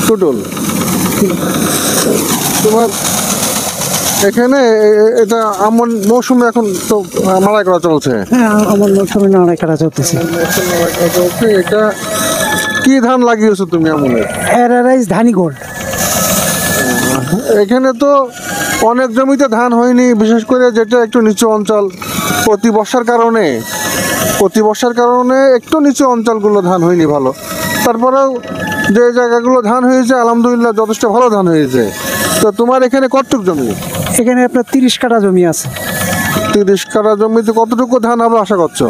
টুটুল, তোমার এখানে এটা আমন মৌসুমে এখন তো মাড়াই করা চলছে। হ্যাঁ, আমার মৌসুমে নাড়াই কাটা চলতেছে। এটা কি ধান লাগিয়েছো তুমি আমনে? এরারাইজ ধানি গোল্ড। এখানে তো অনেক জমিতে ধান হয়নি, বিশেষ করে যেটা একটু নিচু অঞ্চল, প্রতি বর্ষার কারণে একটু নিচু অঞ্চলগুলো ধান হয়নি ভালো। তারপরেও যে জায়গাগুলো ধান হয়েছে আলহামদুলিল্লাহ যথেষ্ট ভালো ধান হয়েছে। তো তোমার এখানে কতটুকু জমি? এখানে আপনার 30 কাঠা জমি আছে। 30 কাঠা জমিতে কতটুকু ধান হবে আশা করছো?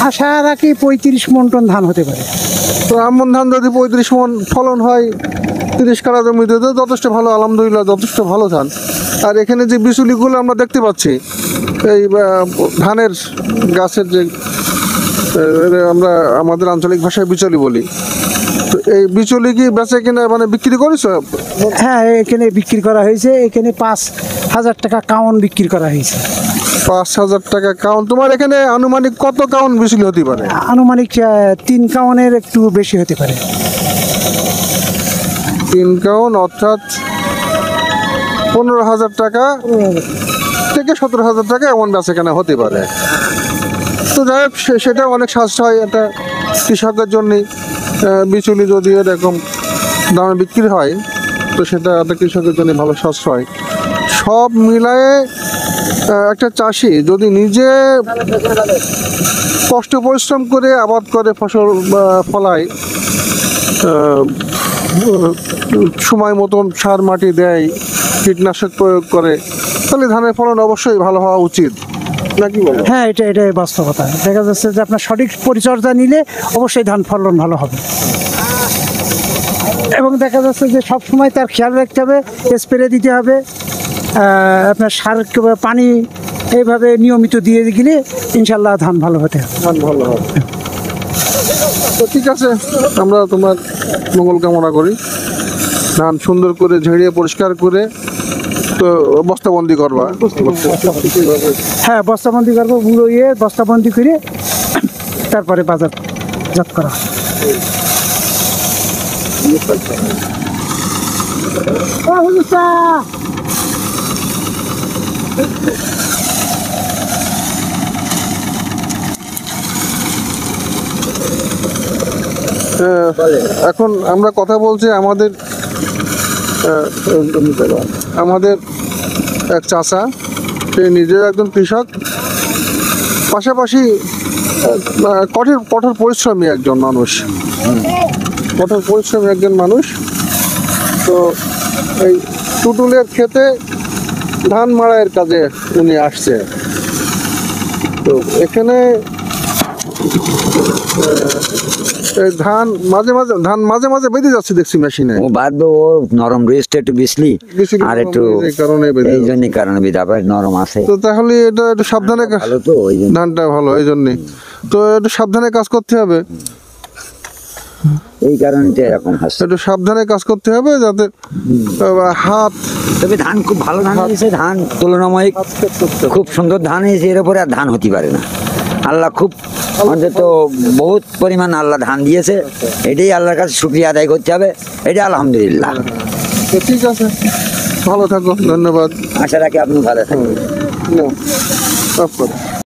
আশা রাখি 35 মন টন ধান হতে পারে। তো আমন ধান যদি 35 মন ফলন হয় 30 কাঠা জমিতে তো যথেষ্ট ভালো, আলহামদুলিল্লাহ যথেষ্ট ভালো ধান। আর এখানে যে বিচুলিগুলো আমরা দেখতে পাচ্ছি, এই ধানের গাছের যে আমরা আমাদের আঞ্চলিক ভাষায় বিচলি বলি, তো এই বিচলি কি বেচে কিনা মানে বিক্রি করেছো? হ্যাঁ, এখানে বিক্রি করা হয়েছে। এখানে 5,000 টাকা কাউন বিক্রি করা হয়েছে। 5,000 টাকা কাউন। তোমার এখানে আনুমানিক কত কাউন বিচলি হতে পারে? আনুমানিক 3 কাউনের একটু বেশি হতে পারে। 3 কাউন অর্থাৎ 15,000 টাকা থেকে 17,000 টাকা এমন বেচা কেনা হতে পারে। তো যাই হোক, সেটা অনেক সাশ্রয় এটা কৃষকের জন্যে। বিচুলি যদি এরকম দামে বিক্রি হয় তো সেটা একটা কৃষকের জন্য ভালো সাশ্রয়। সব মিলায়ে একটা চাষি যদি নিজে কষ্ট পরিশ্রম করে আবাদ করে ফসল ফলায়, সময় মতন সার মাটি দেয়, কীটনাশক প্রয়োগ করে, তাহলে ধানের ফলন অবশ্যই ভালো হওয়া উচিত, নাকি বলো? হ্যাঁ, এটাই বাস্তবতা। দেখা যাচ্ছে যে আপনার সঠিক পরিচর্যা নিলে অবশ্যই ধান ফলন ভালো হবে। এবং দেখা যাচ্ছে যে সব সময় তার খেয়াল রাখতে হবে, স্প্রে দিতে হবে, আপনার সার পানি এইভাবে নিয়মিত দিয়ে গেলে ইনশাল্লাহ ধান ভালো হতে হবে। ধান ভালো হবে। তো ঠিক আছে, আমরা তোমার মঙ্গল কামনা করি। ধান সুন্দর করে ঝেড়িয়ে পরিষ্কার করে তো বস্তাবন্দি করবা? হ্যাঁ, বস্তাবন্দি করবো, গুঁড়ো বস্তাবন্দি করে তারপরে বাজারজাত করা। এখন আমরা কথা বলছি আমাদের এক চাচা, সে নিজের একজন কৃষক, পাশাপাশি কঠোর পরিশ্রমী একজন মানুষ। তো এই টুটুলের ক্ষেতে ধান মাড়াইয়ের কাজে উনি আসছে। তো এখানে ধান মাঝে মাঝে বেঁধে যাচ্ছে দেখছি মেশিনে। ও বাঁধবে, ও নরম রেস্ট একটু বিছলি আর একটু এই কারণে বেঁধে আবার নরম আছে। তো তাহলে এটা একটু সাবধানে, ভালো তো ওই ধানটা ভালো এই জন্যে তো একটু সাবধানে কাজ করতে হবে। এই কারণে এরকম হচ্ছে, একটু সাবধানে কাজ করতে হবে যাতে হাত। তবে ধান খুব ভালো ধান হয়েছে, ধান তুলনামূলক খুব সুন্দর ধান হয়েছে। এর উপরে আর ধান হতে পারে না। আল্লাহ খুব অন্তত বহুত পরিমাণ আল্লাহ ধান দিয়েছে, এটাই আল্লাহর কাছে শুকরিয়া আদায় করতে হবে। এটা আলহামদুলিল্লাহ। ঠিক আছে, ভালো থাকো, ধন্যবাদ। আশা রাখি আপনি ভালো থাকবেন।